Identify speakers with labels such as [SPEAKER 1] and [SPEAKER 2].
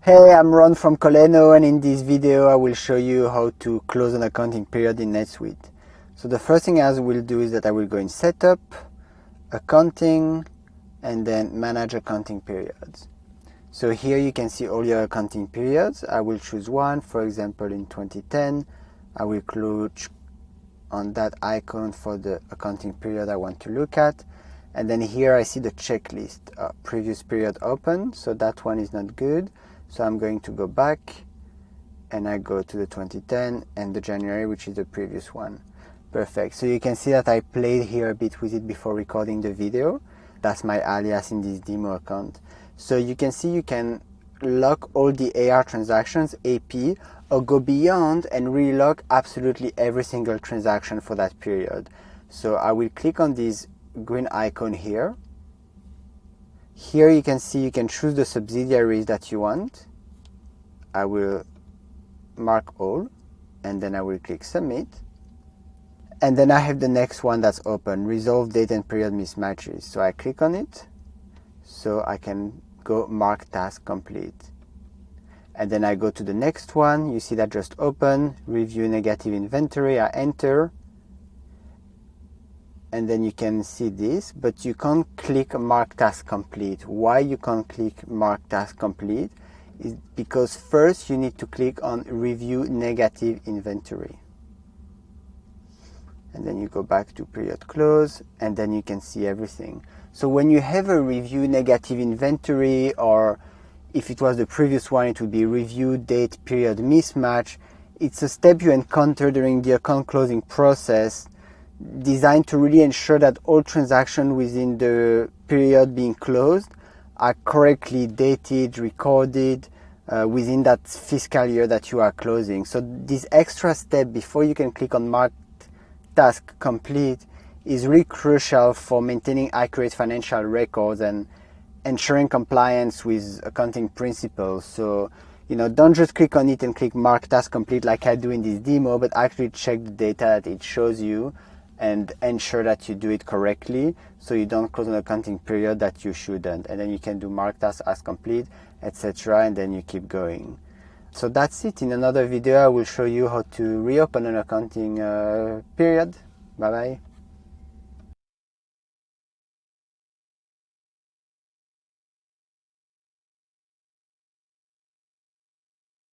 [SPEAKER 1] Hey, I'm Ron from Kolleno, and in this video I will show you how to close an accounting period in NetSuite. So the first thing I will do is that I will go in Setup, Accounting, and then Manage Accounting Periods. So here you can see all your accounting periods. I will choose one, for example in 2010. I will click on that icon for the accounting period I want to look at. And then here I see the checklist, previous period open, so that one is not good. So I'm going to go back and I go to the 2010 and the January, which is the previous one. Perfect. So you can see that I played here a bit with it before recording the video. That's my alias in this demo account. So you can see you can lock all the AR transactions, AP, or go beyond and relock absolutely every single transaction for that period. So I will click on this green icon here. Here you can see you can choose the subsidiaries that you want. I will mark all and then I will click submit. And then I have the next one that's open, resolve date and period mismatches. So I click on it so I can go mark task complete. And then I go to the next one. You see that just open, review negative inventory. I enter. And then you can see this, but you can't click mark task complete. Why you can't click mark task complete is because first you need to click on review negative inventory. And then you go back to period close and then you can see everything. So when you have a review negative inventory, or if it was the previous one, it would be review date period mismatch. It's a step you encounter during the account closing process, designed to really ensure that all transactions within the period being closed are correctly dated, recorded within that fiscal year that you are closing. So this extra step before you can click on mark task complete is really crucial for maintaining accurate financial records and ensuring compliance with accounting principles. So, don't just click on it and click mark task complete like I do in this demo, but actually check the data that it shows you and ensure that you do it correctly so you don't close an accounting period that you shouldn't. And then you can do mark task as complete, etc. and then you keep going. So that's it. In another video I will show you how to reopen an accounting period. Bye bye.